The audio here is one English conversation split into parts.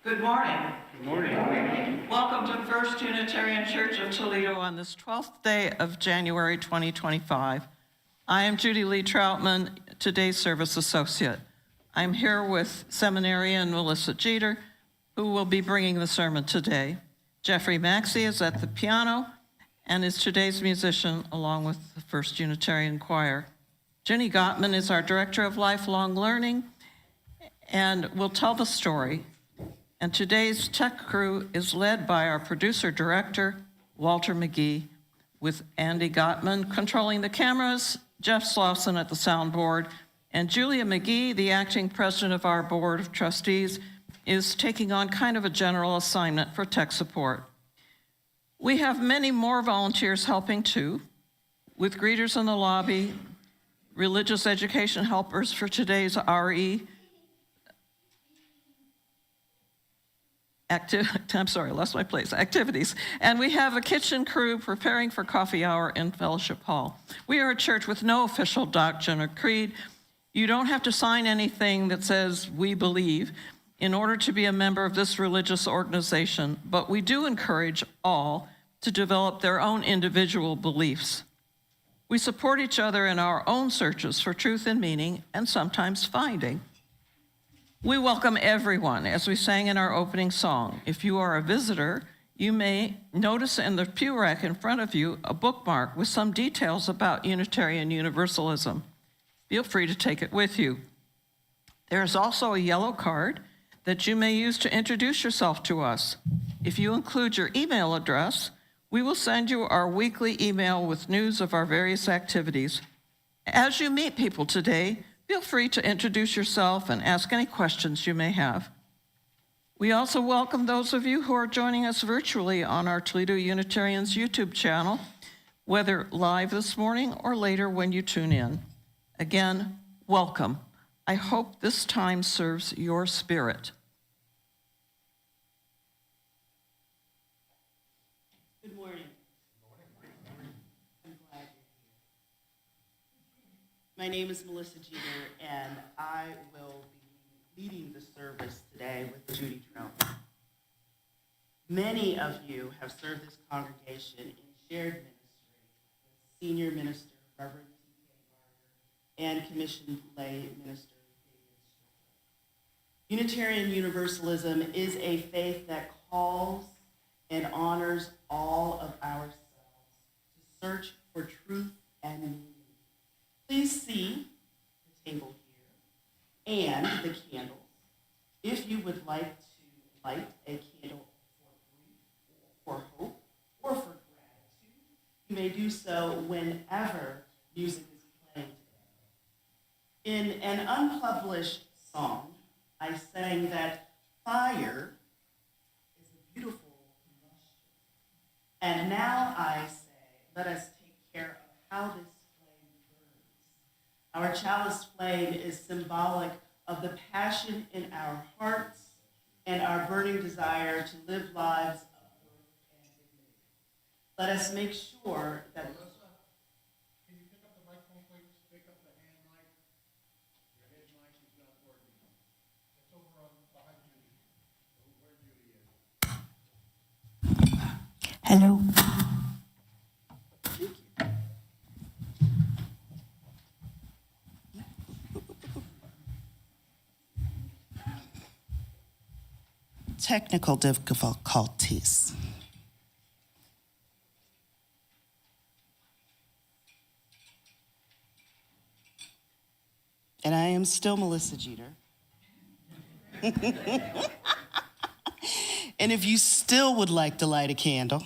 Good morning. Good morning. Welcome to First Unitarian Church of Toledo on this 12th day of January 2025. I am Judy Lee Troutman, today's service associate. I'm here with Seminarian Melissa Jeter, who will be bringing the sermon today. Jeffrey Maxey is at the piano and is today's musician along with the First Unitarian Choir. Jenny Gottman is our Director of Lifelong Learning and will tell the story. And today's tech crew is led by our producer-director, Walter McGee, with Andy Gottman controlling the cameras, Jeff Slauson at the soundboard, and Julia McGee, the acting president of our board of trustees, is taking on kind of a general assignment for tech support. We have many more volunteers helping too, with greeters in the lobby, religious education helpers for today's RE, activities. And we have a kitchen crew preparing for coffee hour in Fellowship Hall. We are a church with no official doctrine or creed. You don't have to sign anything that says we believe in order to be a member of this religious organization, but we do encourage all to develop their own individual beliefs. We support each other in our own searches for truth and meaning, and sometimes finding. We welcome everyone, as we sang in our opening song. If you are a visitor, you may notice in the pew rack in front of you a bookmark with some details about Unitarian Universalism. Feel free to take it with you. There is also a yellow card that you may use to introduce yourself to us. If you include your email address, we will send you our weekly email with news of our various activities. As you meet people today, feel free to introduce yourself and ask any questions you may have. We also welcome those of you who are joining us virtually on our Toledo Unitarians YouTube channel, whether live this morning or later when you tune in. Again, welcome. I hope this time serves your spirit. Good morning. I'm glad you're here. My name is Melissa Jeter, and I will be leading the service today with Judy Troutman. Many of you have served this congregation in shared ministry with Senior Minister Reverend T.K. Gardner and Commissioned Lay Minister David Strickland. Unitarian Universalism is a faith that calls and honors all of ourselves to search for truth and meaning. Please see the table here and the candles. If you would like to light a candle for grief, for hope, or for gratitude, you may do so whenever music is playing today. In an unpublished song, I sang that fire is a beautiful combustion. And now I say, let us take care of how this Our chalice flame is symbolic of the passion in our hearts and our burning desire to live lives of worth and dignity. Let us make sure that... Melissa, can you pick up the microphone, please? Pick up the hand mic. Your head mic is not working. It's over on behind Judy. Where Judy is. Hello. Technical difficulties. And I am still Melissa Jeter. And if you still would like to light a candle,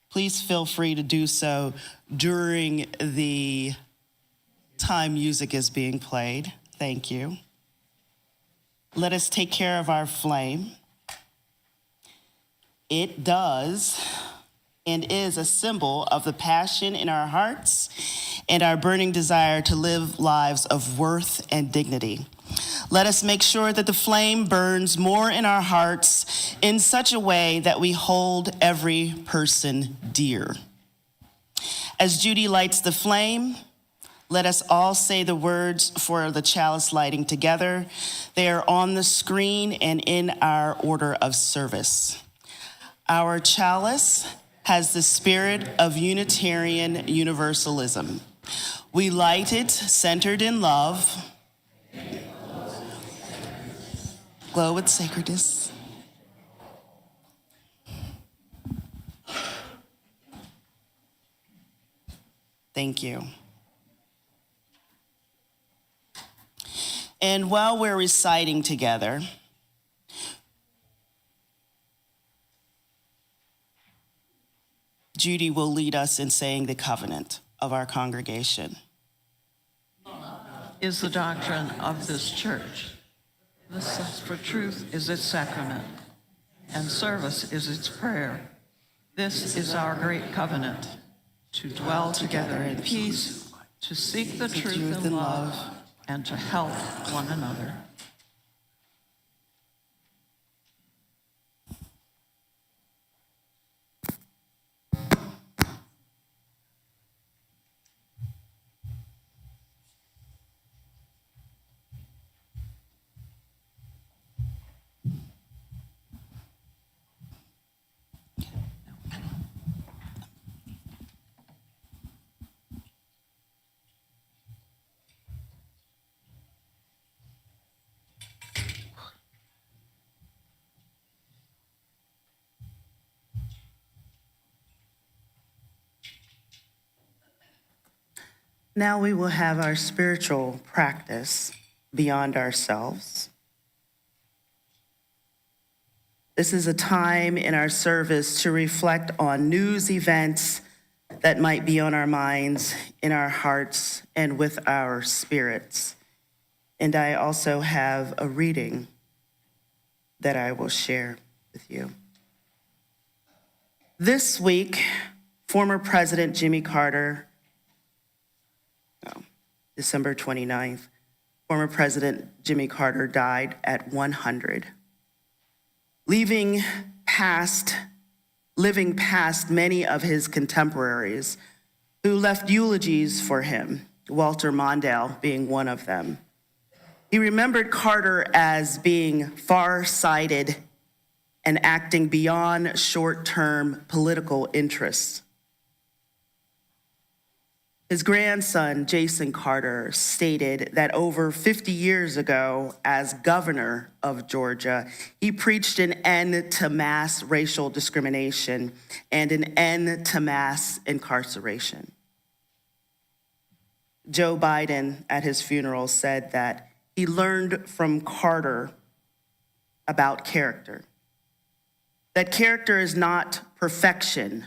please feel free to do so during the time music is being played. Thank you. Let us take care of our flame. It does and is a symbol of the passion in our hearts and our burning desire to live lives of worth and dignity. Let us make sure that the flame burns more in our hearts in such a way that we hold every person dear. As Judy lights the flame, Let us all say the words for the chalice lighting together. They are on the screen and in our order of service. Our chalice has the spirit of Unitarian Universalism. We light it centered in love, glow with sacredness. Thank you. And while we're reciting together, Judy will lead us in saying the covenant of our congregation. Is the doctrine of this church. The zest for truth is its sacrament, and service is its prayer. This is our great covenant, to dwell together in peace, to seek the truth in love, and to help one another. Now we will have our spiritual practice beyond ourselves. This is a time in our service to reflect on news events that might be on our minds, in our hearts, and with our spirits. And I also have a reading that I will share with you. This week, former President Jimmy Carter, December 29th, former President Jimmy Carter died at 100, living past many of his contemporaries who left eulogies for him, Walter Mondale being one of them. He remembered Carter as being far-sighted and acting beyond short-term political interests. His grandson, Jason Carter, stated that over 50 years ago, as governor of Georgia, he preached an end to mass racial discrimination and an end to mass incarceration. Joe Biden, at his funeral, said that he learned from Carter about character. That character is not perfection,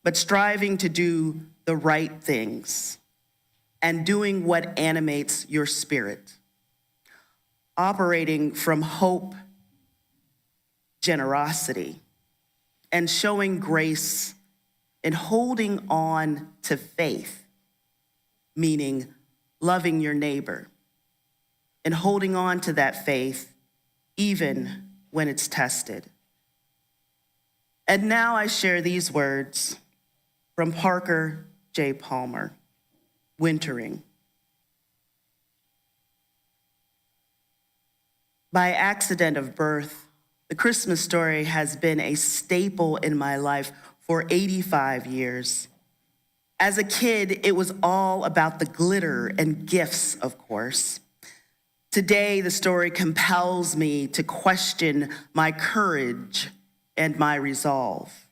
but striving to do the right things and doing what animates your spirit, operating from hope, generosity, and showing grace and holding on to faith, meaning loving your neighbor and holding on to that faith even when it's tested. And now I share these words from Parker J. Palmer, Wintering. By accident of birth, the Christmas story has been a staple in my life for 85 years. As a kid, it was all about the glitter and gifts, of course. Today, the story compels me to question my courage and my resolve.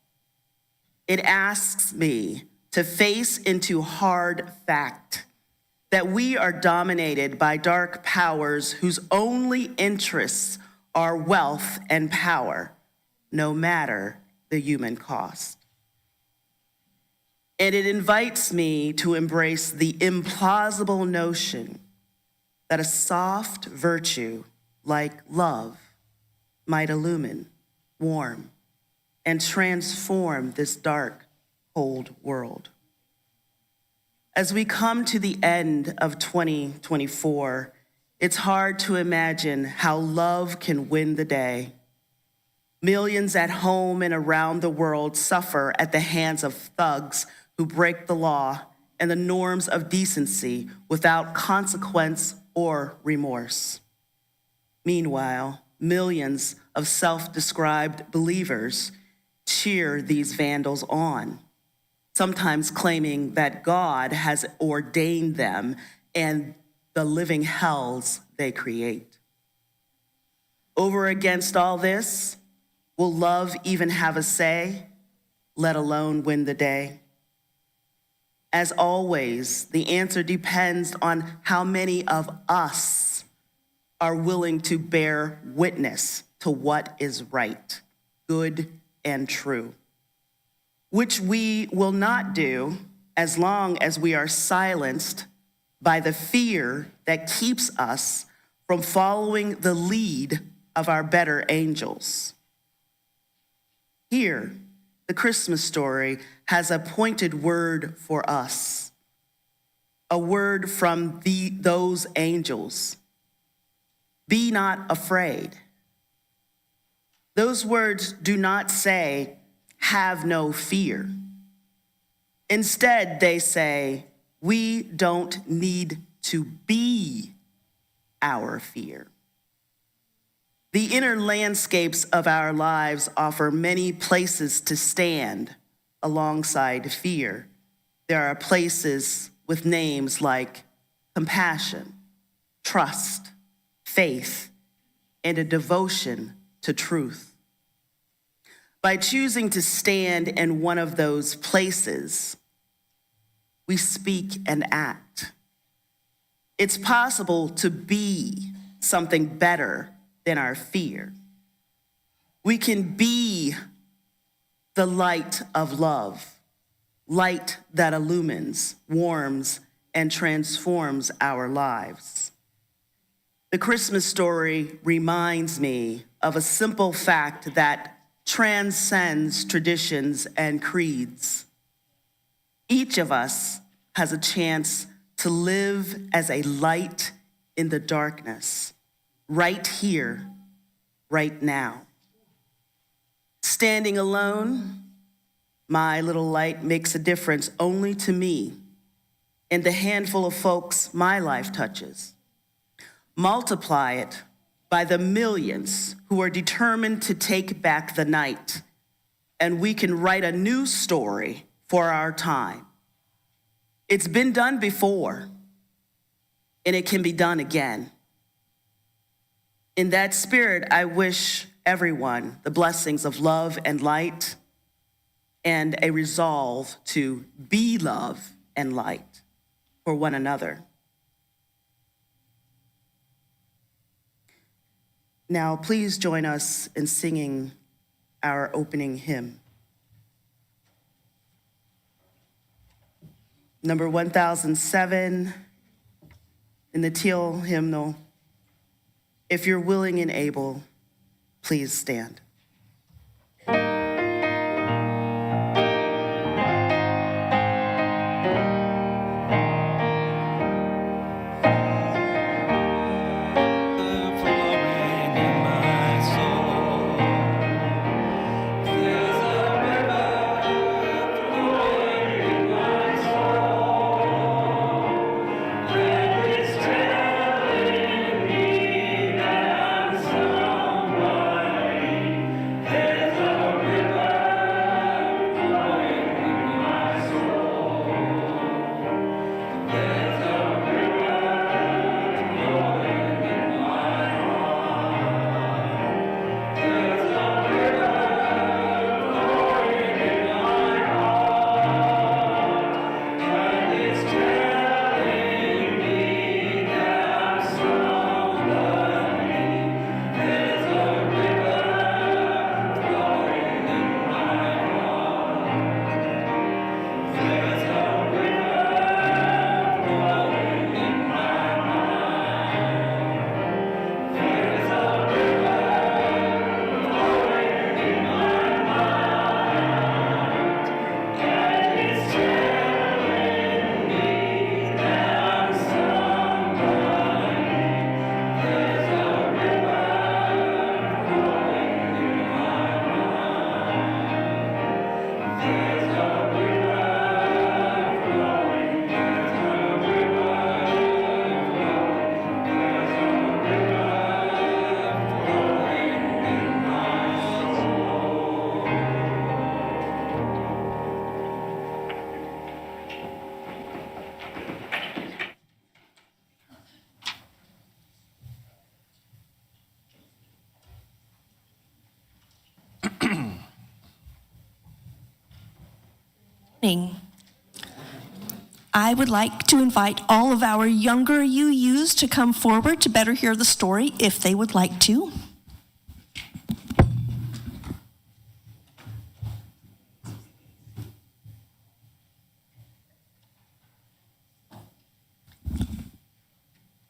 It asks me to face into hard fact that we are dominated by dark powers whose only interests are wealth and power, no matter the human cost. And it invites me to embrace the implausible notion that a soft virtue like love might illumine, warm, and transform this dark, cold world. As we come to the end of 2024, it's hard to imagine how love can win the day. Millions at home and around the world suffer at the hands of thugs who break the law and the norms of decency without consequence or remorse. Meanwhile, millions of self-described believers cheer these vandals on, sometimes claiming that God has ordained them and the living hells they create. Over against all this, will love even have a say, let alone win the day? As always, the answer depends on how many of us are willing to bear witness to what is right, good, and true, which we will not do as long as we are silenced by the fear that keeps us from following the lead of our better angels. Here, the Christmas story has a pointed word for us, a word from those angels. Be not afraid. Those words do not say, have no fear. Instead, they say, we don't need to be our fear. The inner landscapes of our lives offer many places to stand alongside fear. There are places with names like compassion, trust, faith, and a devotion to truth. By choosing to stand in one of those places, we speak and act. It's possible to be something better than our fear. We can be the light of love, light that illumines, warms, and transforms our lives. The Christmas story reminds me of a simple fact that transcends traditions and creeds. Each of us has a chance to live as a light in the darkness, right here, right now. Standing alone, my little light makes a difference only to me and the handful of folks my life touches. Multiply it by the millions who are determined to take back the night, and we can write a new story for our time. It's been done before, and it can be done again. In that spirit, I wish everyone the blessings of love and light and a resolve to be love and light for one another. Now, please join us in singing our opening hymn. Number 1007 in the teal hymnal. If you're willing and able, please stand. I would like to invite all of our younger UUs to come forward to better hear the story if they would like to.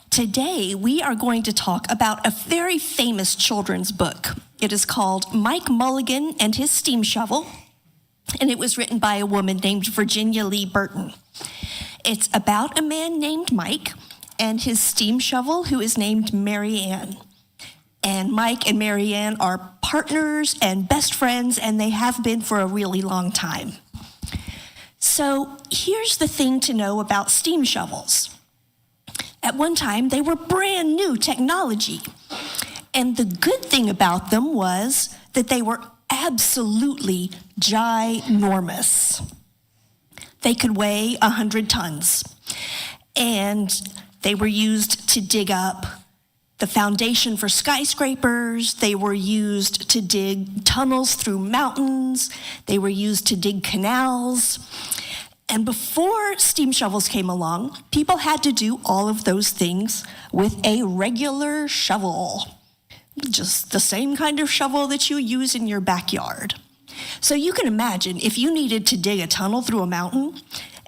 Today, we are going to talk about a very famous children's book. It is called Mike Mulligan and His Steam Shovel, and it was written by a woman named Virginia Lee Burton. It's about a man named Mike and his steam shovel, who is named Mary Ann. And Mike and Mary Ann are partners and best friends, and they have been for a really long time. So here's the thing to know about steam shovels. At one time, they were brand new technology. And the good thing about them was that they were absolutely ginormous. They could weigh 100 tons. And they were used to dig up the foundation for skyscrapers. They were used to dig tunnels through mountains. They were used to dig canals. And before steam shovels came along, people had to do all of those things with a regular shovel. Just the same kind of shovel that you use in your backyard. So you can imagine if you needed to dig a tunnel through a mountain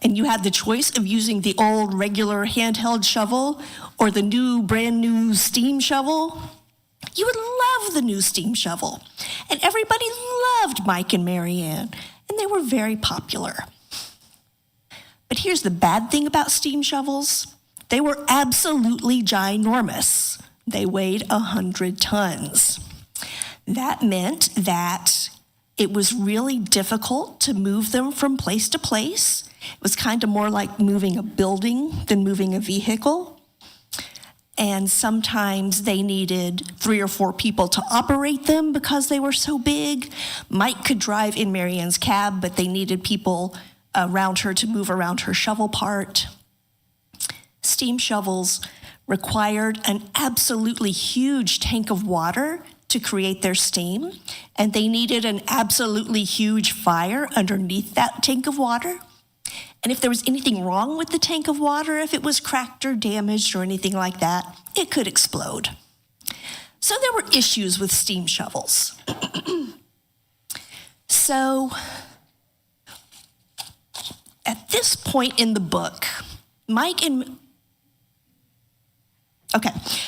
and you had the choice of using the old regular handheld shovel or the new brand new steam shovel, you would love the new steam shovel. And everybody loved Mike and Mary Ann, and they were very popular. But here's the bad thing about steam shovels. They were absolutely ginormous. They weighed 100 tons. That meant that it was really difficult to move them from place to place. It was kind of more like moving a building than moving a vehicle. And sometimes they needed 3 or 4 people to operate them because they were so big. Mike could drive in Mary Ann's cab, but they needed people around her to move around her shovel part. Steam shovels required an absolutely huge tank of water to create their steam, and they needed an absolutely huge fire underneath that tank of water. And if there was anything wrong with the tank of water, if it was cracked or damaged or anything like that, it could explode. So there were issues with steam shovels. So at this point in the book,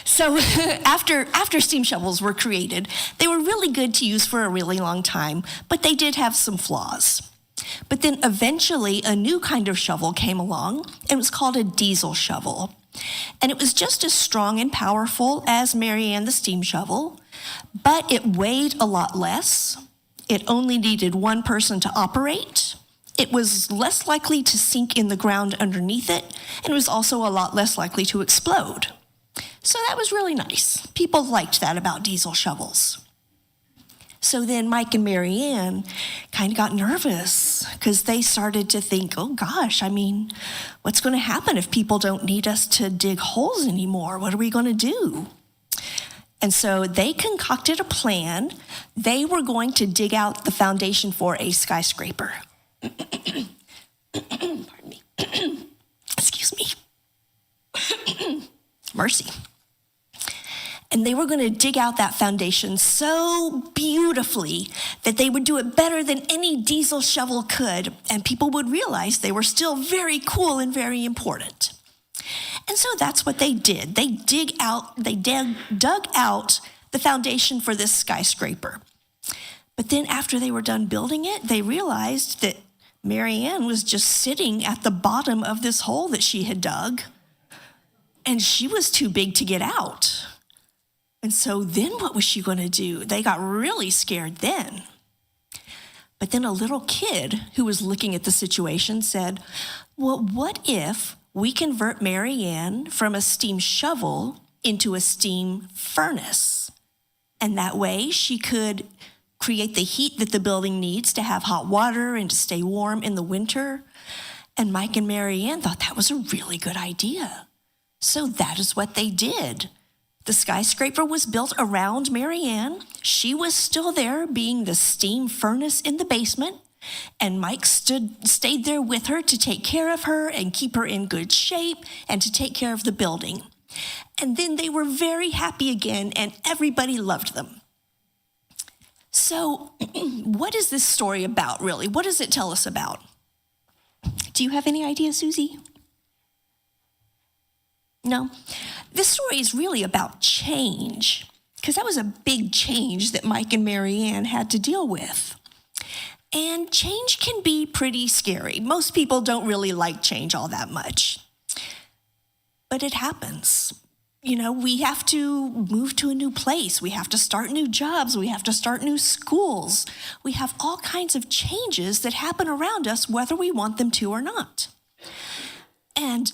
so after steam shovels were created, they were really good to use for a really long time, but they did have some flaws. But then eventually a new kind of shovel came along, and it was called a diesel shovel. And it was just as strong and powerful as Mary Ann the steam shovel, but it weighed a lot less. It only needed 1 person to operate. It was less likely to sink in the ground underneath it, and it was also a lot less likely to explode. So that was really nice. People liked that about diesel shovels. So then Mike and Mary Ann kind of got nervous because they started to think, oh gosh, what's going to happen if people don't need us to dig holes anymore? What are we going to do? And so they concocted a plan. They were going to dig out the foundation for a skyscraper. Pardon me. Excuse me. Mercy. And they were going to dig out that foundation so beautifully that they would do it better than any diesel shovel could, and people would realize they were still very cool and very important. And so that's what they did. They dug out the foundation for this skyscraper. But then after they were done building it, they realized that Mary Ann was just sitting at the bottom of this hole that she had dug, and she was too big to get out. And so then what was she going to do? They got really scared then. But then a little kid who was looking at the situation said, well, what if we convert Mary Ann from a steam shovel into a steam furnace? And that way she could create the heat that the building needs to have hot water and to stay warm in the winter. And Mike and Mary Ann thought that was a really good idea. So that is what they did. The skyscraper was built around Mary Ann. She was still there being the steam furnace in the basement, And Mike stayed there with her to take care of her and keep her in good shape and to take care of the building. And then they were very happy again, and everybody loved them. So what is this story about, really? What does it tell us about? Do you have any idea, Susie? No? This story is really about change, because that was a big change that Mike and Marianne had to deal with. And change can be pretty scary. Most people don't really like change all that much. But it happens. You know, we have to move to a new place. We have to start new jobs. We have to start new schools. We have all kinds of changes that happen around us, whether we want them to or not. And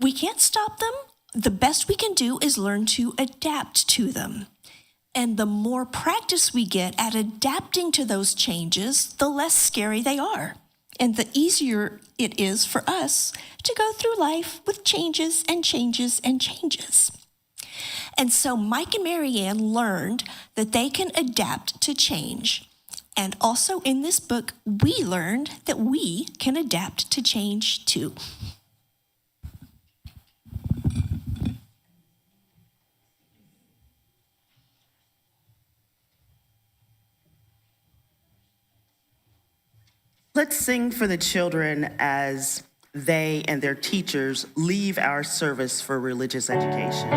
we can't stop them. The best we can do is learn to adapt to them. And the more practice we get at adapting to those changes, the less scary they are. And the easier it is for us to go through life with changes and changes and changes. And so Mike and Marianne learned that they can adapt to change. And also in this book, we learned that we can adapt to change too. Let's sing for the children as they and their teachers leave our service for religious education.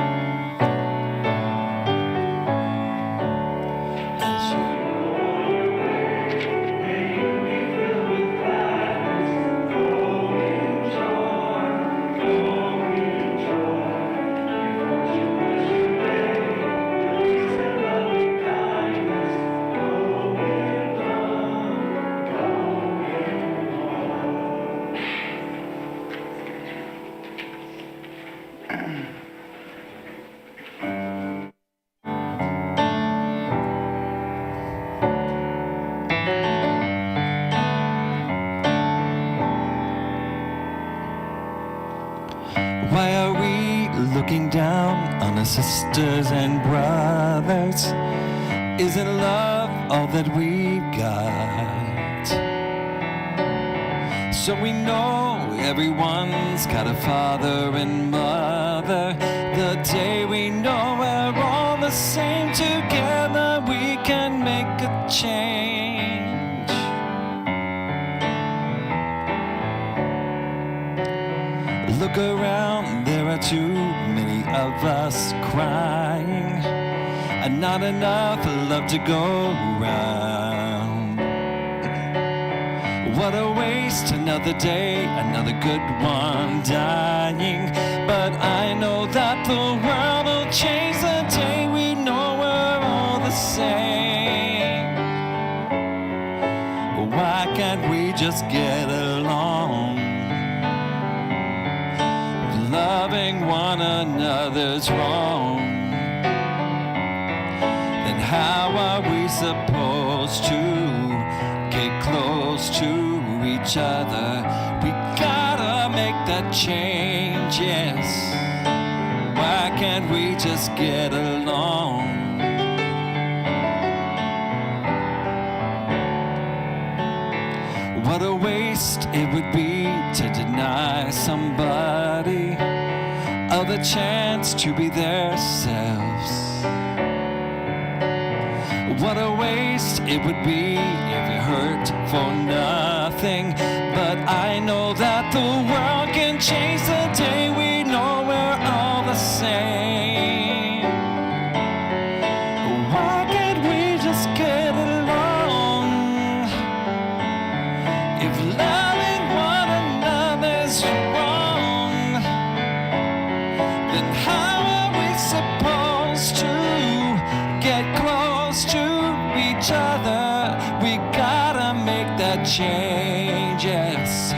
Why are we looking down on our sisters and brothers? Isn't love all that we've got? So we know everyone's got a father and mother. The day we know we're all the same, together we can make a change. Look around, there are too many of us crying, and not enough love to go round. What a waste, another day, another good one dying. But I know that the world will change the day we know we're all the same. Why can't we just get along? Loving one another's wrong. Then how are we supposed to get close to each other? We gotta make that change, yes. Why can't we just get along? What a waste it would be to deny somebody of the chance to be themselves. What a waste it would be if you hurt for nothing. But I know that the world can change the day we know we're all the same. Why can't we just get along? If loving one another's wrong, then how are we supposed to get close to each other? We gotta make that change, yes.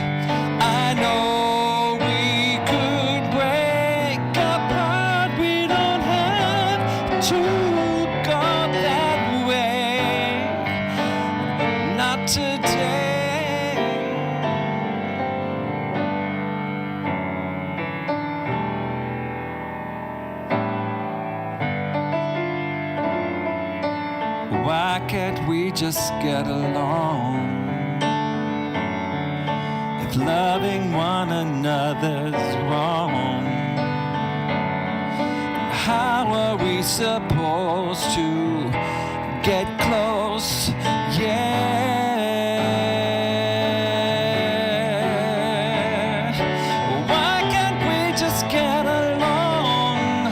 I know we could break apart. We don't have to go that way. Not today. Why can't we just get along? if loving one another's wrong, how are we supposed to get close? Yeah. Why can't we just get along?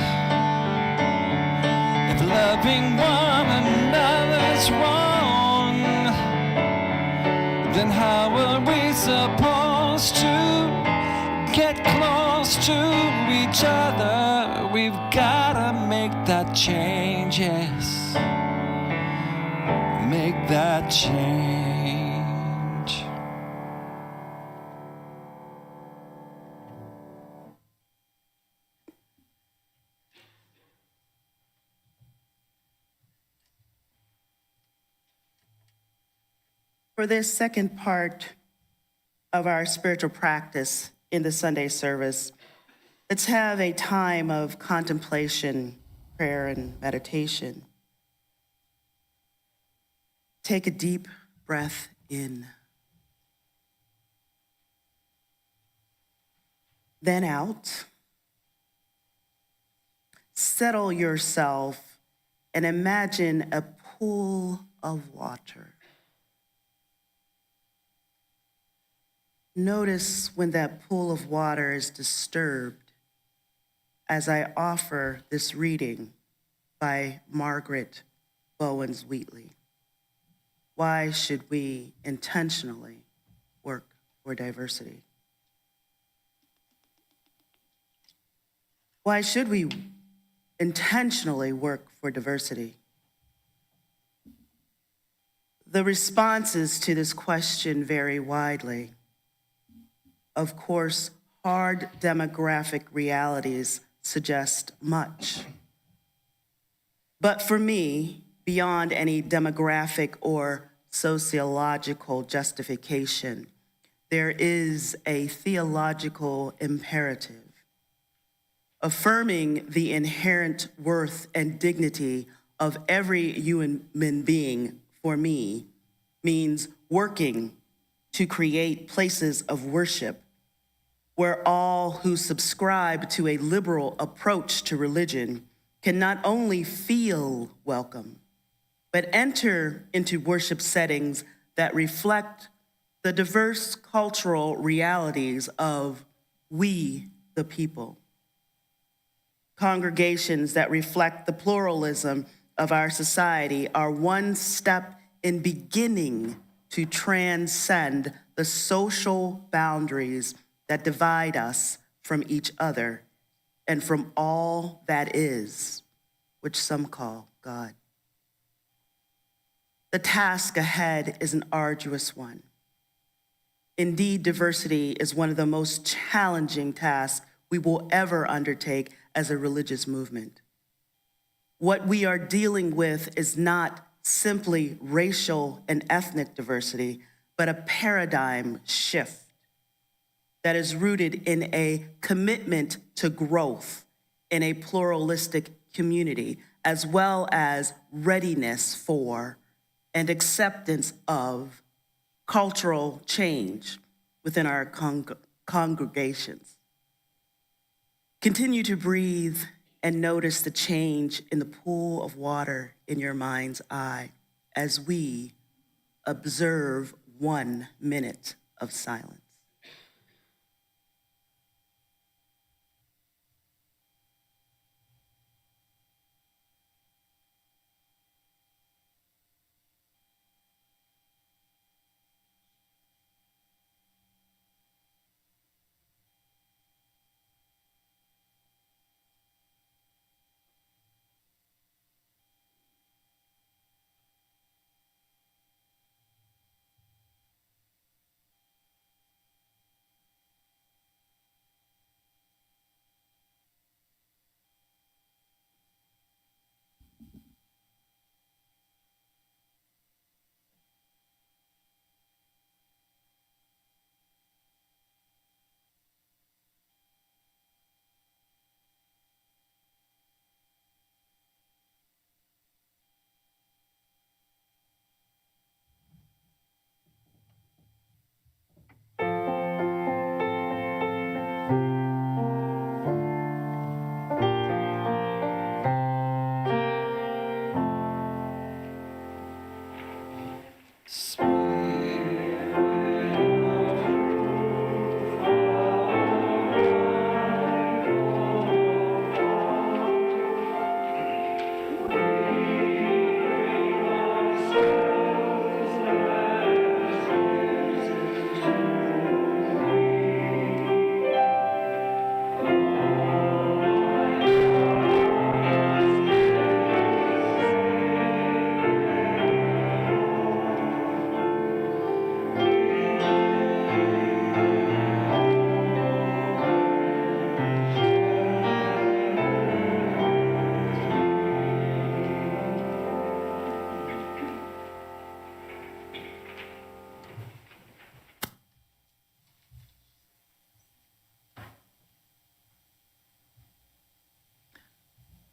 If loving one another's wrong, then how are we supposed to get close to each other? We've gotta make that change, yes. Make that change. For this second part of our spiritual practice in the Sunday service, let's have a time of contemplation, prayer, and meditation. Take a deep breath in, then out. Settle yourself and imagine a pool of water. Notice when that pool of water is disturbed as I offer this reading by Margaret Bowens-Wheatley. Why should we intentionally work for diversity? Why should we intentionally work for diversity? The responses to this question vary widely. Of course, hard demographic realities suggest much. But for me, beyond any demographic or sociological justification, there is a theological imperative. Affirming the inherent worth and dignity of every human being, for me, means working to create places of worship where all who subscribe to a liberal approach to religion can not only feel welcome, but enter into worship settings that reflect the diverse cultural realities of we, the people. Congregations that reflect the pluralism of our society are one step in beginning to transcend the social boundaries that divide us from each other and from all that is, which some call God. The task ahead is an arduous one. Indeed, diversity is one of the most challenging tasks we will ever undertake as a religious movement. What we are dealing with is not simply racial and ethnic diversity, but a paradigm shift that is rooted in a commitment to growth in a pluralistic community, as well as readiness for and acceptance of cultural change within our congregations. Continue to breathe and notice the change in the pool of water in your mind's eye as we observe 1 minute of silence.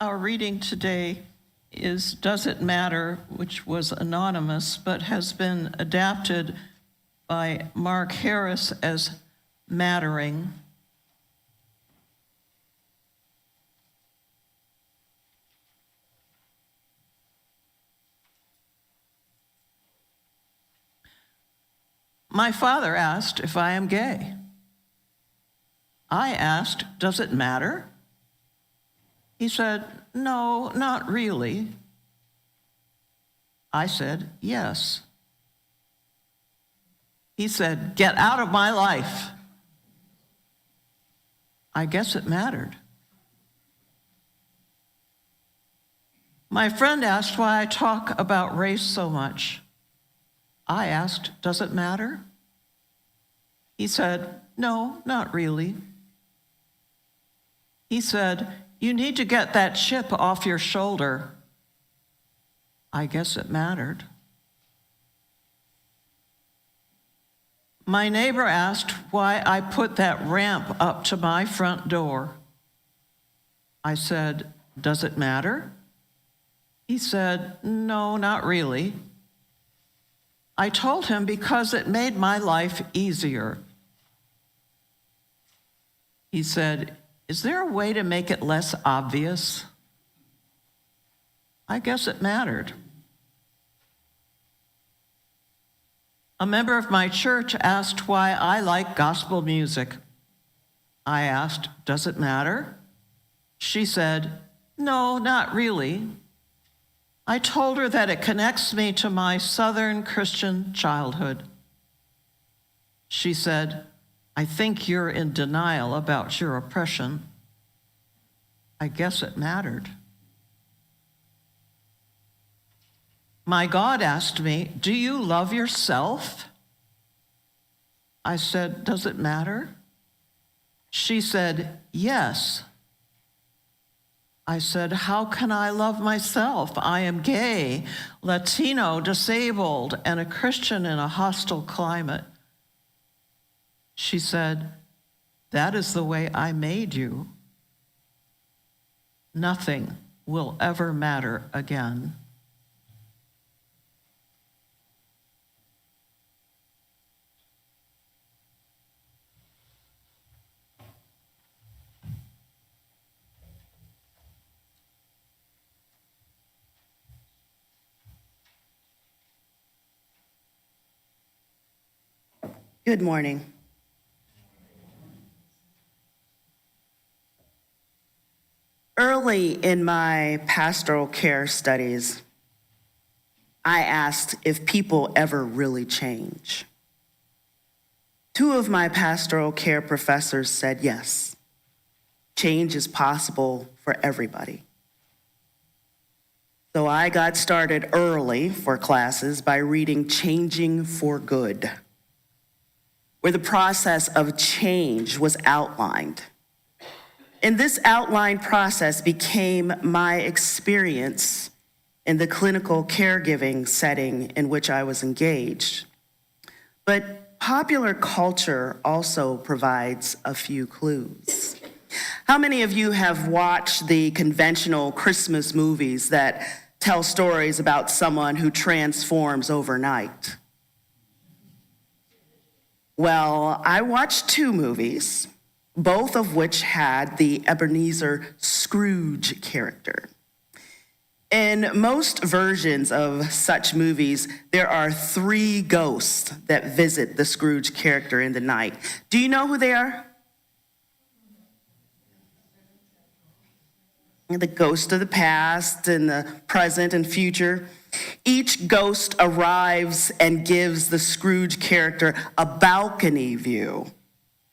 Our reading today is Does It Matter, which was anonymous, but has been adapted by Mark Harris as Mattering. My father asked if I am gay. I asked, does it matter? He said, no, not really. I said, yes. He said, get out of my life. I guess it mattered. My friend asked why I talk about race so much. I asked, does it matter? He said, no, not really. He said, you need to get that chip off your shoulder. I guess it mattered. My neighbor asked why I put that ramp up to my front door. I said, does it matter? He said, no, not really. I told him because it made my life easier. He said, is there a way to make it less obvious? I guess it mattered. A member of my church asked why I like gospel music. I asked, does it matter? She said, no, not really. I told her that it connects me to my Southern Christian childhood. She said, I think you're in denial about your oppression. I guess it mattered. My God asked me, do you love yourself? I said, does it matter? She said, yes. I said, how can I love myself? I am gay, Latino, disabled, and a Christian in a hostile climate. She said, that is the way I made you. Nothing will ever matter again. Good morning. Early in my pastoral care studies, I asked if people ever really change. Two of my pastoral care professors said yes, change is possible for everybody. So I got started early for classes by reading Changing for Good, where the process of change was outlined. And this outlined process became my experience in the clinical caregiving setting in which I was engaged. But popular culture also provides a few clues. How many of you have watched the conventional Christmas movies that tell stories about someone who transforms overnight? Well, I watched two movies, both of which had the Ebenezer Scrooge character. In most versions of such movies, there are three ghosts that visit the Scrooge character in the night. Do you know who they are? The ghost of the past and the present and future. Each ghost arrives and gives the Scrooge character a balcony view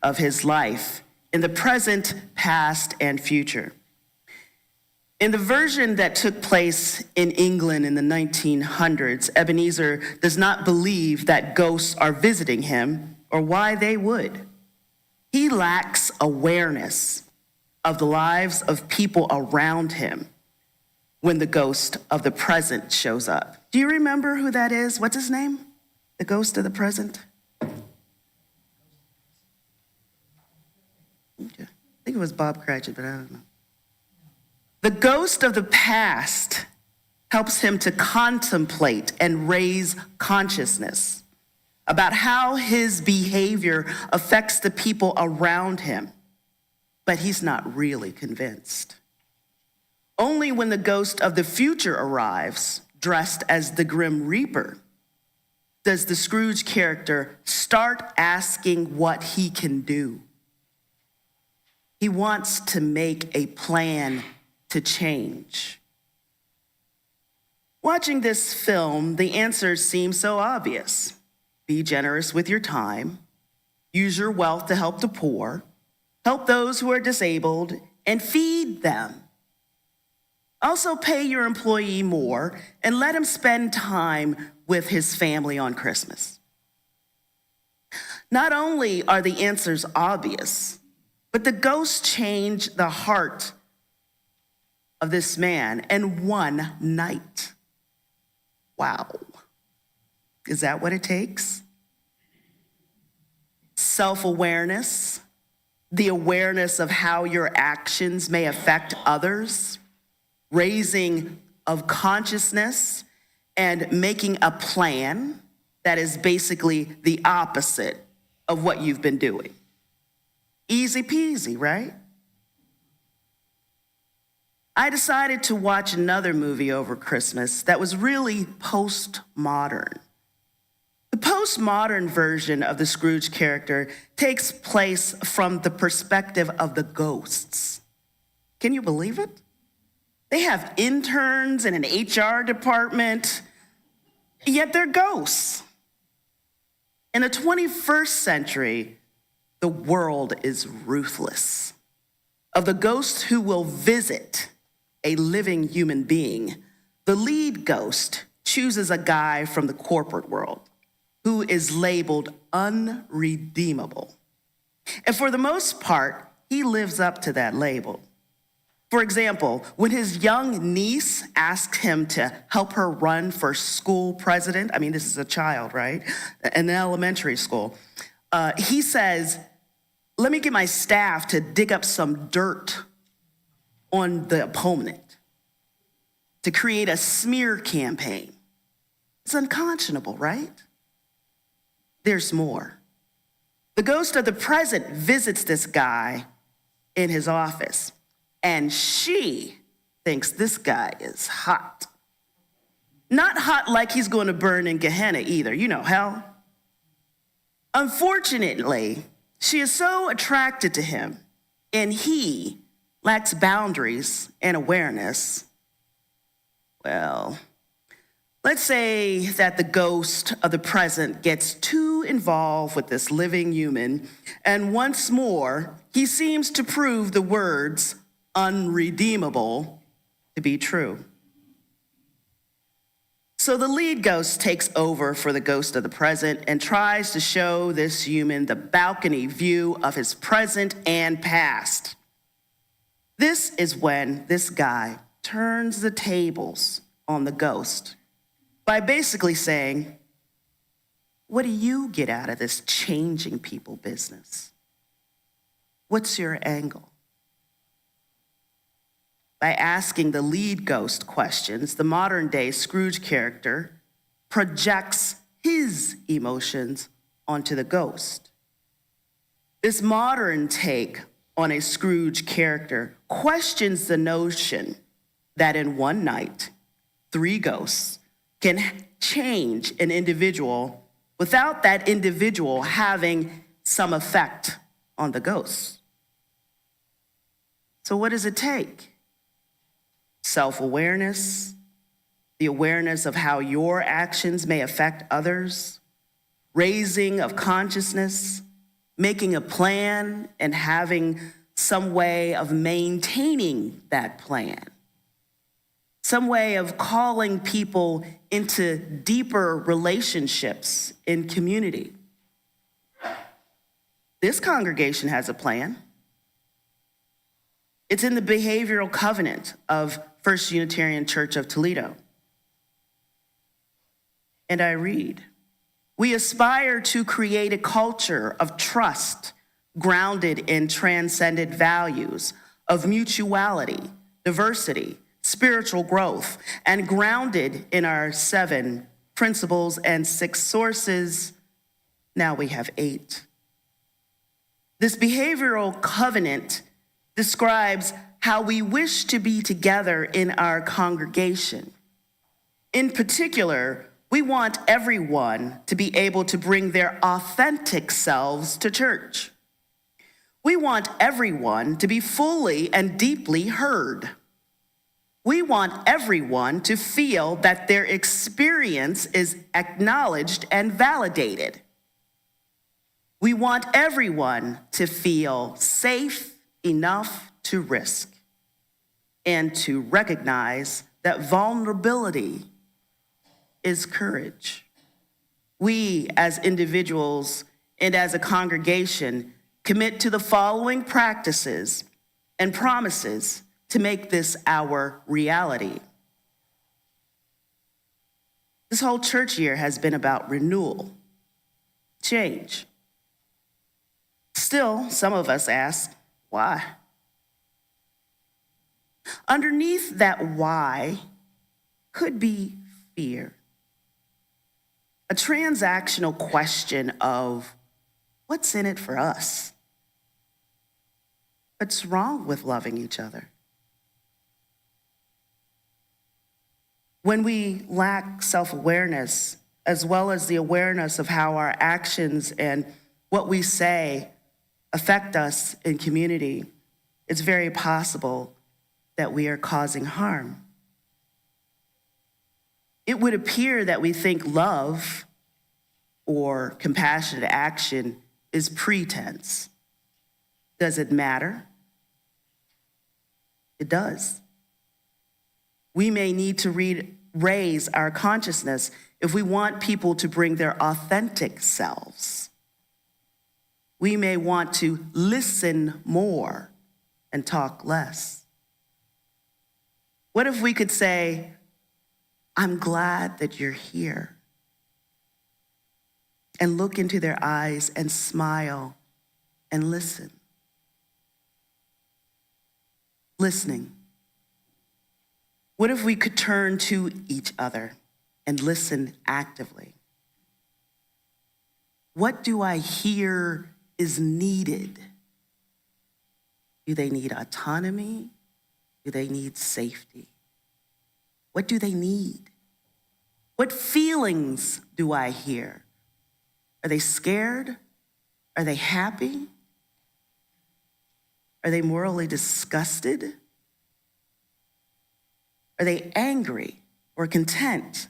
of his life in the present, past, and future. In the version that took place in England in the 1900s, Ebenezer does not believe that ghosts are visiting him or why they would. He lacks awareness of the lives of people around him when the ghost of the present shows up. Do you remember who that is? What's his name? The ghost of the present? I think it was Bob Cratchit, but I don't know. The ghost of the past helps him to contemplate and raise consciousness about how his behavior affects the people around him, but he's not really convinced. Only when the ghost of the future arrives, dressed as the Grim Reaper, does the Scrooge character start asking what he can do. He wants to make a plan to change. Watching this film, the answers seem so obvious. Be generous with your time, use your wealth to help the poor, help those who are disabled, and feed them. Also pay your employee more and let him spend time with his family on Christmas. Not only are the answers obvious, but the ghosts change the heart of this man in one night. Wow. Is that what it takes? Self-awareness, the awareness of how your actions may affect others, raising of consciousness, and making a plan that is basically the opposite of what you've been doing. Easy peasy, right? I decided to watch another movie over Christmas that was really postmodern. The postmodern version of the Scrooge character takes place from the perspective of the ghosts. Can you believe it? They have interns and an HR department, yet they're ghosts. In the 21st century, the world is ruthless. Of the ghosts who will visit a living human being, the lead ghost chooses a guy from the corporate world who is labeled unredeemable. And for the most part, he lives up to that label. For example, when his young niece asks him to help her run for school president, I mean, this is a child, right? In elementary school, he says, "Let me get my staff to dig up some dirt on the opponent to create a smear campaign." It's unconscionable, right? There's more. The ghost of the present visits this guy in his office, and she thinks this guy is hot. Not hot like he's going to burn in Gehenna either, you know, hell. Unfortunately, she is so attracted to him, and he lacks boundaries and awareness. Well, let's say that the ghost of the present gets too involved with this living human, and once more, he seems to prove the words unredeemable to be true. So the lead ghost takes over for the ghost of the present and tries to show this human the balcony view of his present and past. This is when this guy turns the tables on the ghost by basically saying, "What do you get out of this changing people business? What's your angle?" By asking the lead ghost questions, the modern day Scrooge character projects his emotions onto the ghost. This modern take on a Scrooge character questions the notion that in one night, 3 ghosts can change an individual without that individual having some effect on the ghosts. So what does it take? Self-awareness, the awareness of how your actions may affect others, raising of consciousness, making a plan, and having some way of maintaining that plan, some way of calling people into deeper relationships in community. This congregation has a plan. It's in the behavioral covenant of First Unitarian Church of Toledo. And I read, "We aspire to create a culture of trust grounded in transcendent values of mutuality, diversity, spiritual growth, and grounded in our 7 principles and 6 sources. Now we have 8. This behavioral covenant describes how we wish to be together in our congregation. In particular, we want everyone to be able to bring their authentic selves to church. We want everyone to be fully and deeply heard. We want everyone to feel that their experience is acknowledged and validated. We want everyone to feel safe enough to risk and to recognize that vulnerability is courage. We, as individuals and as a congregation, commit to the following practices and promises to make this our reality. This whole church year has been about renewal, change. Still, some of us ask, why? Underneath that why could be fear. A transactional question of what's in it for us? What's wrong with loving each other? When we lack self-awareness, as well as the awareness of how our actions and what we say affect us in community, it's very possible that we are causing harm. It would appear that we think love or compassionate action is pretense. Does it matter? It does. We may need to raise our consciousness if we want people to bring their authentic selves. We may want to listen more and talk less. What if we could say, I'm glad that you're here, and look into their eyes and smile and listen? Listening. What if we could turn to each other and listen actively? What do I hear is needed? Do they need autonomy? Do they need safety? What do they need? What feelings do I hear? Are they scared? Are they happy? Are they morally disgusted? Are they angry or content?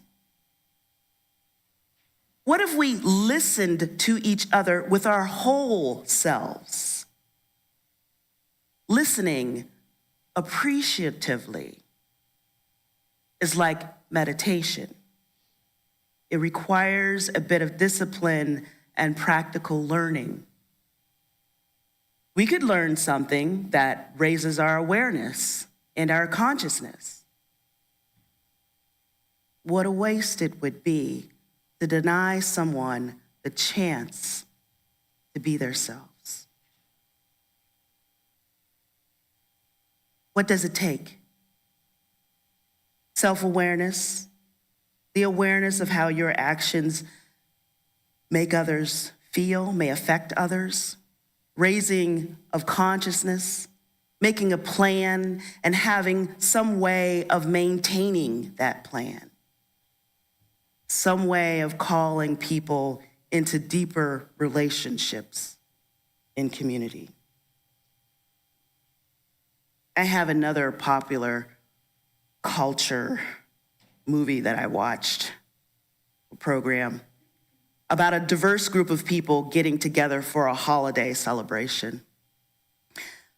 What if we listened to each other with our whole selves? Listening appreciatively is like meditation. It requires a bit of discipline and practical learning. We could learn something that raises our awareness and our consciousness. What a waste it would be to deny someone the chance to be themselves. What does it take? Self-awareness, the awareness of how your actions make others feel, may affect others, raising of consciousness, making a plan, and having some way of maintaining that plan, some way of calling people into deeper relationships in community. I have another popular culture movie that I watched, a program, about a diverse group of people getting together for a holiday celebration.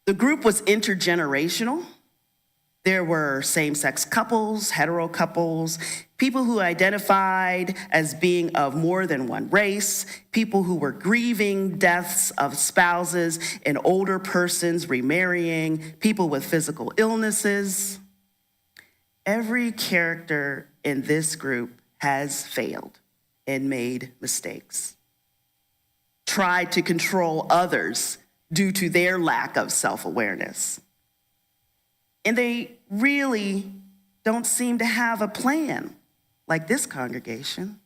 The group was intergenerational. There were same-sex couples, hetero couples, people who identified as being of more than one race, people who were grieving deaths of spouses and older persons remarrying, people with physical illnesses. Every character in this group has failed and made mistakes, tried to control others due to their lack of self-awareness. And they really don't seem to have a plan like this congregation.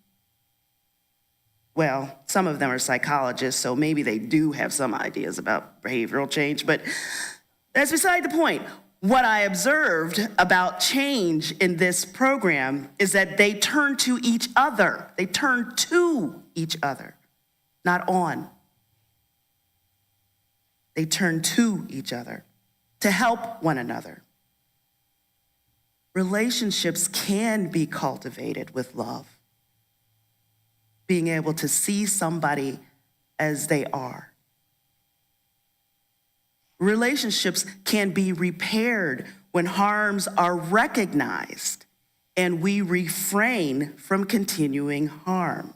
Well, some of them are psychologists, so maybe they do have some ideas about behavioral change, but that's beside the point. What I observed about change in this program is that they turn to each other. They turn to each other, not on. They turn to each other to help one another. Relationships can be cultivated with love. Being able to see somebody as they are. Relationships can be repaired when harms are recognized and we refrain from continuing harm.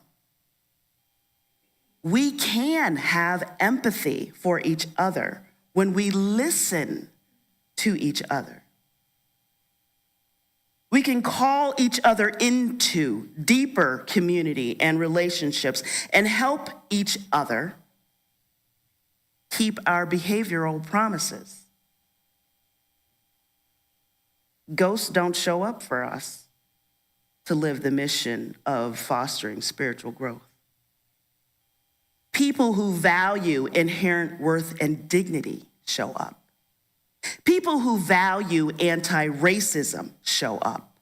We can have empathy for each other when we listen to each other. We can call each other into deeper community and relationships and help each other keep our behavioral promises. Ghosts don't show up for us to live the mission of fostering spiritual growth. People who value inherent worth and dignity show up. People who value anti-racism show up.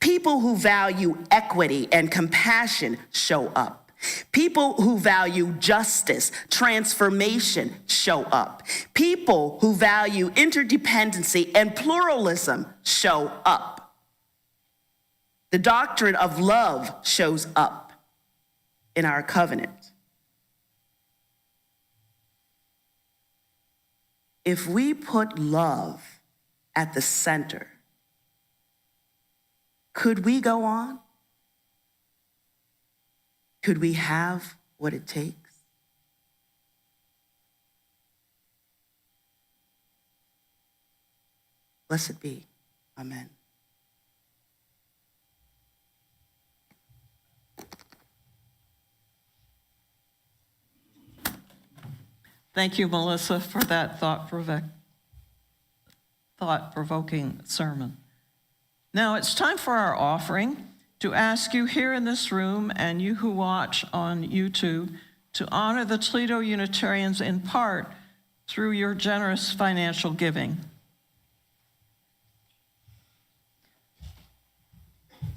People who value equity and compassion show up. People who value justice, transformation show up. People who value interdependency and pluralism show up. The doctrine of love shows up in our covenant. If we put love at the center, could we go on? Could we have what it takes? Blessed be. Amen. Thank you, Melissa, for that thought-provoking sermon. Now it's time for our offering. To ask you here in this room and you who watch on YouTube to honor the Toledo Unitarians in part through your generous financial giving.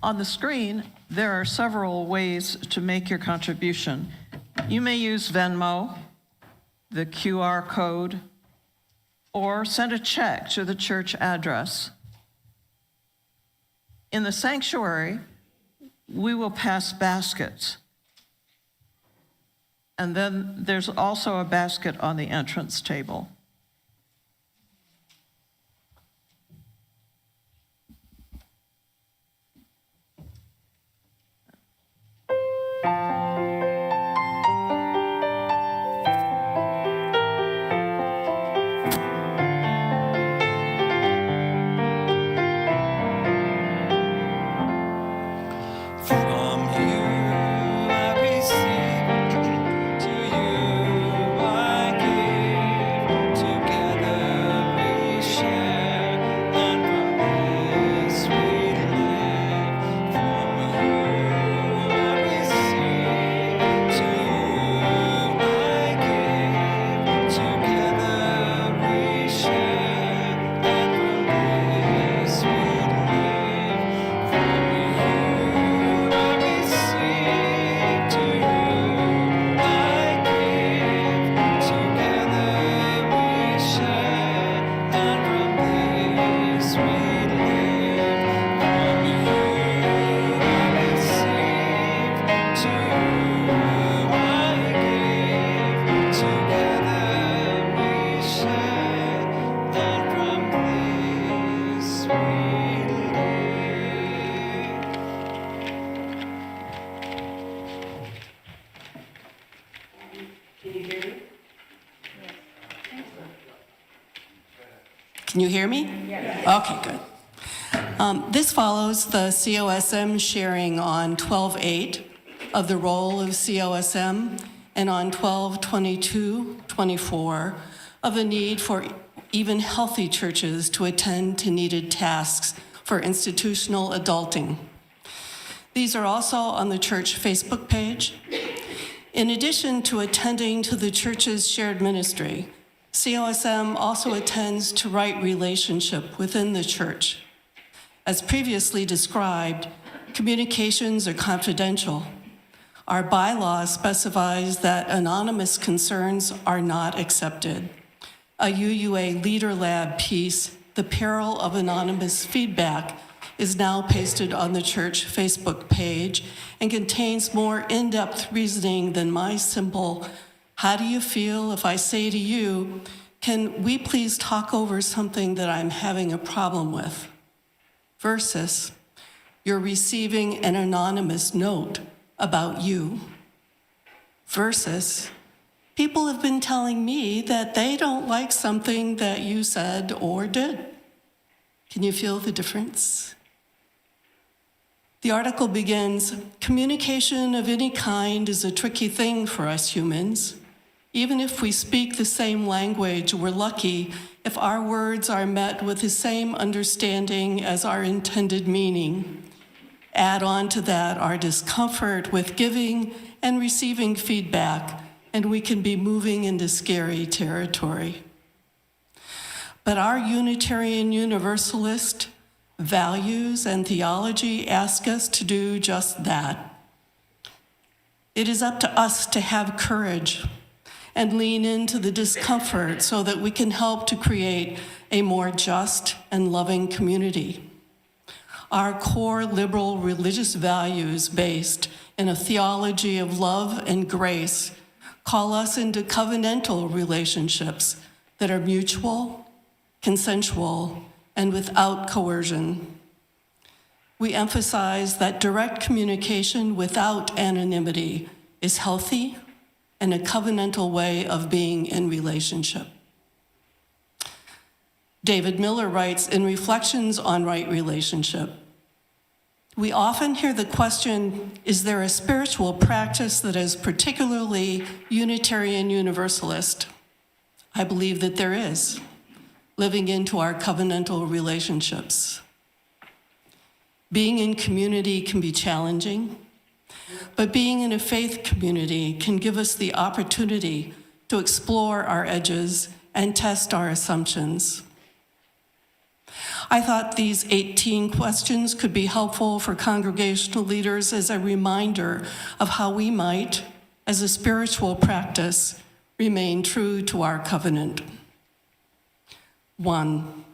On the screen, there are several ways to make your contribution. You may use Venmo, the QR code, or send a check to the church address. In the sanctuary, we will pass baskets. And then there's also a basket on the entrance table. Can you hear me? Yes. Okay, good. This follows the COSM sharing on 12/8 of the role of COSM and on 12/22/24 of the need for even healthy churches to attend to needed tasks for institutional adulting. These are also on the church Facebook page. In addition to attending to the church's shared ministry, COSM also attends to right relationship within the church. As previously described, communications are confidential. Our bylaw specifies that anonymous concerns are not accepted. A UUA Leader Lab piece, The Peril of Anonymous Feedback, is now pasted on the church Facebook page and contains more in-depth reasoning than my simple, "How do you feel if I say to you, can we please talk over something that I'm having a problem with?" versus, "You're receiving an anonymous note about you," versus, "People have been telling me that they don't like something that you said or did." Can you feel the difference? The article begins, "Communication of any kind is a tricky thing for us humans. Even if we speak the same language, we're lucky if our words are met with the same understanding as our intended meaning. Add on to that our discomfort with giving and receiving feedback, and we can be moving into scary territory. But our Unitarian Universalist values and theology ask us to do just that. It is up to us to have courage and lean into the discomfort so that we can help to create a more just and loving community. Our core liberal religious values based in a theology of love and grace call us into covenantal relationships that are mutual, consensual, and without coercion. We emphasize that direct communication without anonymity is healthy and a covenantal way of being in relationship. David Miller writes in Reflections on Right Relationship, "We often hear the question, is there a spiritual practice that is particularly Unitarian Universalist? I believe that there is, living into our covenantal relationships. Being in community can be challenging, but being in a faith community can give us the opportunity to explore our edges and test our assumptions. I thought these 18 questions could be helpful for congregational leaders as a reminder of how we might, as a spiritual practice, remain true to our covenant. 1,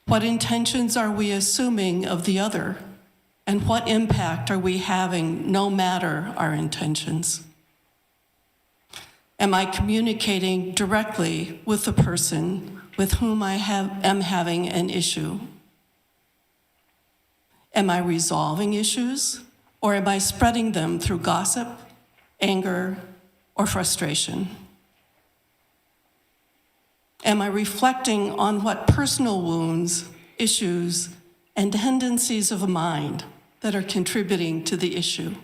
what intentions are we assuming of the other, and what impact are we having no matter our intentions? Am I communicating directly with the person with whom I am having an issue? Am I resolving issues, or am I spreading them through gossip, anger, or frustration? Am I reflecting on what personal wounds, issues, and tendencies of mind that are contributing to the issue?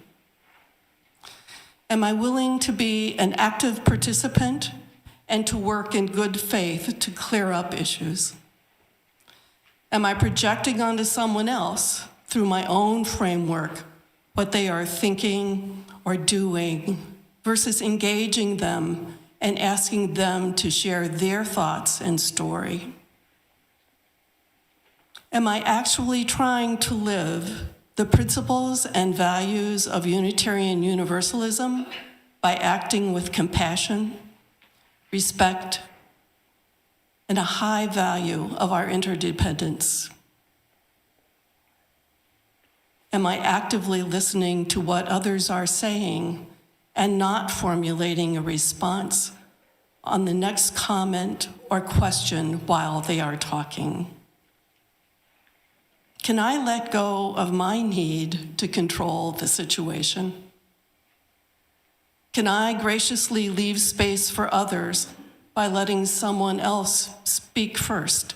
Am I willing to be an active participant and to work in good faith to clear up issues? Am I projecting onto someone else through my own framework what they are thinking or doing versus engaging them and asking them to share their thoughts and story? Am I actually trying to live the principles and values of Unitarian Universalism by acting with compassion, respect, and a high value of our interdependence? Am I actively listening to what others are saying and not formulating a response on the next comment or question while they are talking? Can I let go of my need to control the situation? Can I graciously leave space for others by letting someone else speak first,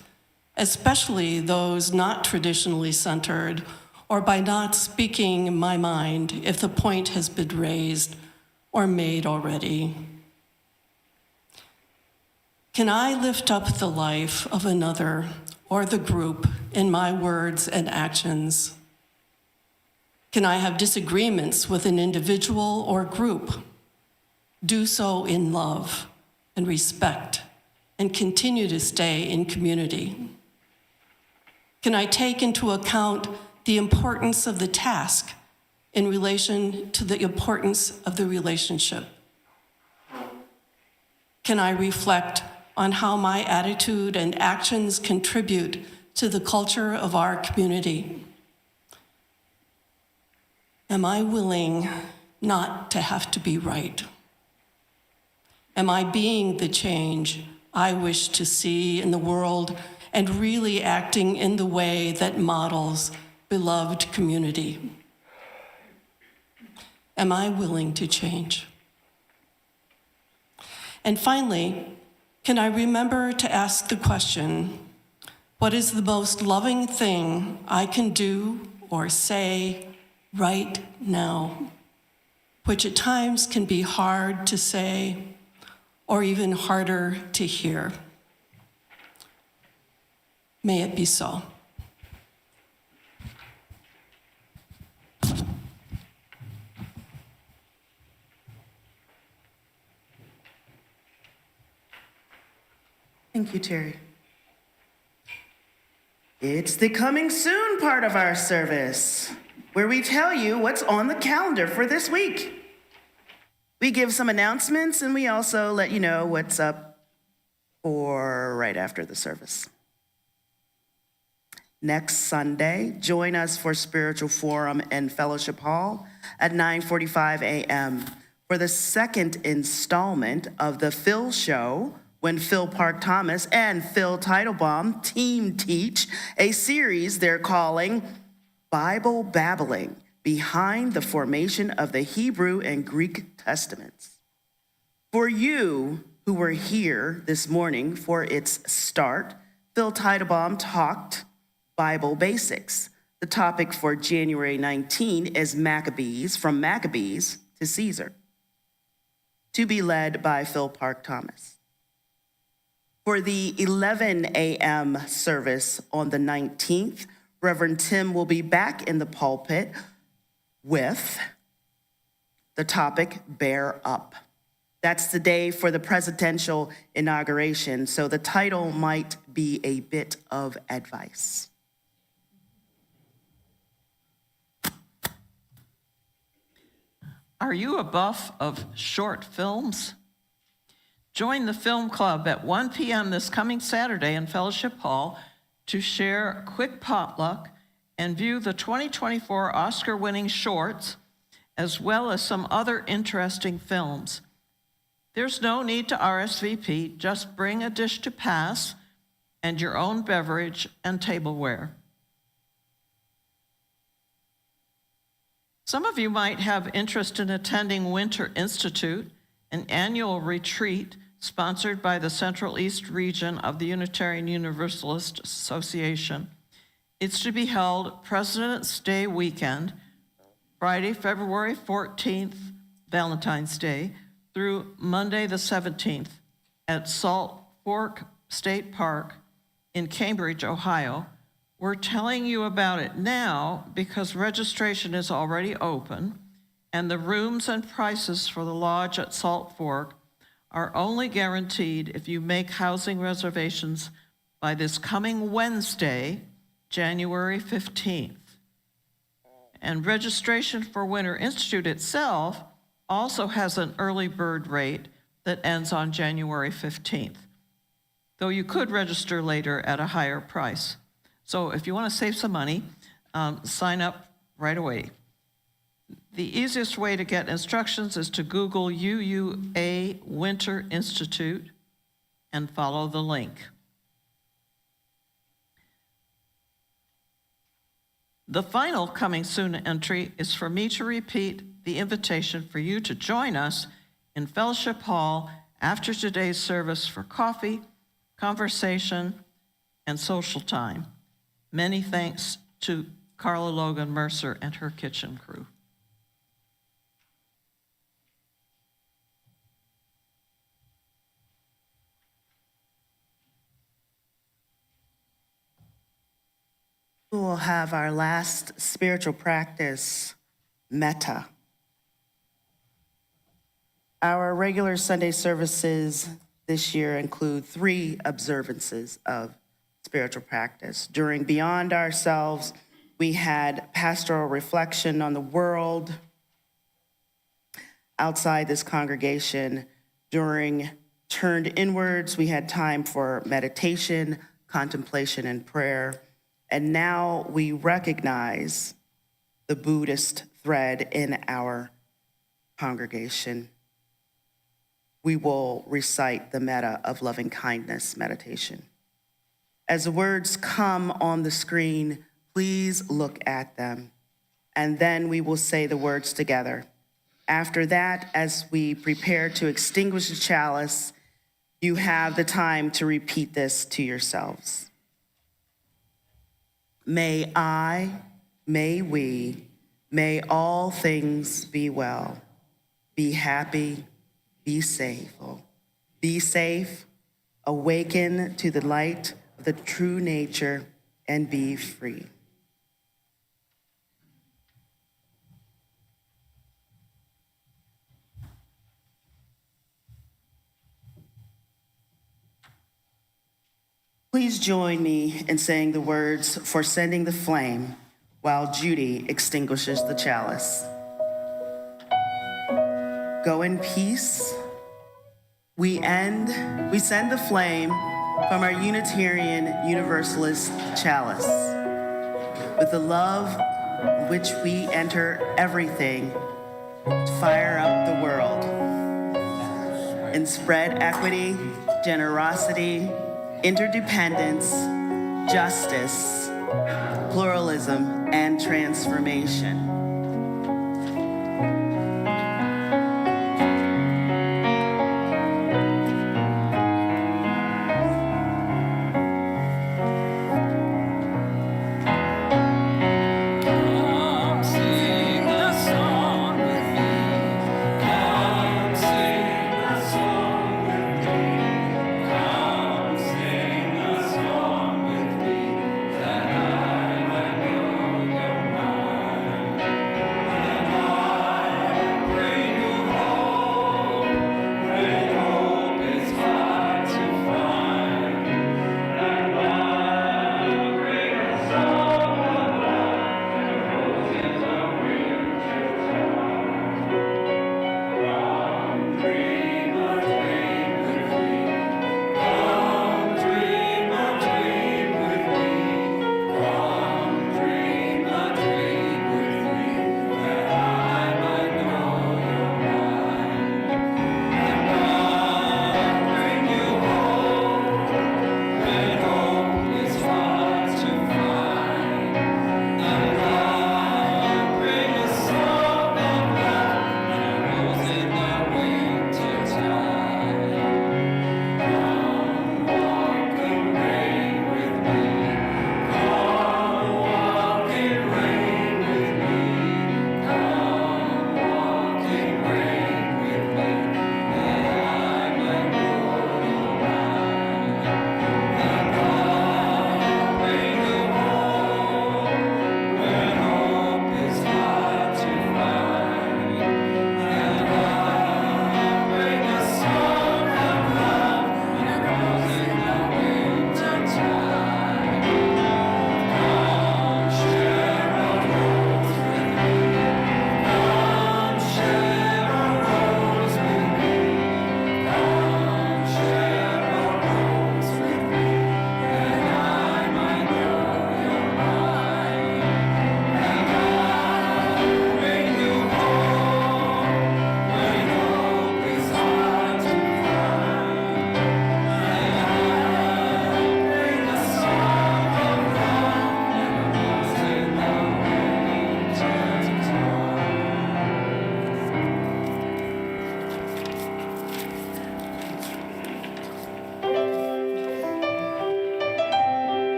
especially those not traditionally centered, or by not speaking my mind if the point has been raised or made already? Can I lift up the life of another or the group in my words and actions? Can I have disagreements with an individual or group? Do so in love and respect and continue to stay in community. Can I take into account the importance of the task in relation to the importance of the relationship? Can I reflect on how my attitude and actions contribute to the culture of our community? Am I willing not to have to be right? Am I being the change I wish to see in the world and really acting in the way that models beloved community? Am I willing to change? And finally, can I remember to ask the question, what is the most loving thing I can do or say right now, which at times can be hard to say or even harder to hear? May it be so. Thank you, Terry. It's the coming soon part of our service, where we tell you what's on the calendar for this week. We give some announcements, and we also let you know what's up for right after the service. Next Sunday, join us for Spiritual Forum and Fellowship Hall at 9:45 a.m. for the second installment of the Phil Show, when Phil Park Thomas and Phil Teitelbaum team teach a series they're calling Bible Babbling, Behind the Formation of the Hebrew and Greek Testaments. For you who were here this morning for its start, Phil Teitelbaum talked Bible basics. The topic for January 19 is Maccabees, from Maccabees to Caesar, to be led by Phil Park Thomas. For the 11 a.m. service on the 19th, Reverend Tim will be back in the pulpit with the topic, Bear Up. That's the day for the presidential inauguration, so the title might be a bit of advice. Are you a buff of short films? Join the film club at 1 p.m. this coming Saturday in Fellowship Hall to share quick potluck and view the 2024 Oscar-winning shorts, as well as some other interesting films. There's no need to RSVP, just bring a dish to pass and your own beverage and tableware. Some of you might have interest in attending Winter Institute, an annual retreat sponsored by the Central East region of the Unitarian Universalist Association. It's to be held President's Day weekend, Friday, February 14th, Valentine's Day, through Monday the 17th at Salt Fork State Park in Cambridge, Ohio. We're telling you about it now because registration is already open, and the rooms and prices for the lodge at Salt Fork are only guaranteed if you make housing reservations by this coming Wednesday, January 15th. And registration for Winter Institute itself also has an early bird rate that ends on January 15th, though you could register later at a higher price. So if you want to save some money, sign up right away. The easiest way to get instructions is to Google UUA Winter Institute and follow the link. The final coming soon entry is for me to repeat the invitation for you to join us in Fellowship Hall after today's service for coffee, conversation, and social time. Many thanks to Carla Logan Mercer and her kitchen crew. We will have our last spiritual practice, metta. Our regular Sunday services this year include 3 observances of spiritual practice. During Beyond Ourselves, we had pastoral reflection on the world. Outside this congregation, during Turned Inwards, we had time for meditation, contemplation, and prayer. And now we recognize the Buddhist thread in our congregation. We will recite the metta of loving kindness meditation. As the words come on the screen, please look at them, and then we will say the words together. After that, as we prepare to extinguish the chalice, you have the time to repeat this to yourselves. May I, may we, may all things be well, be happy, be safe, awaken to the light of the true nature, and be free. Please join me in saying the words for sending the flame while Judy extinguishes the chalice. Go in peace. We send the flame from our Unitarian Universalist chalice with the love in which we enter everything to fire up the world and spread equity, generosity, interdependence, justice, pluralism, and transformation.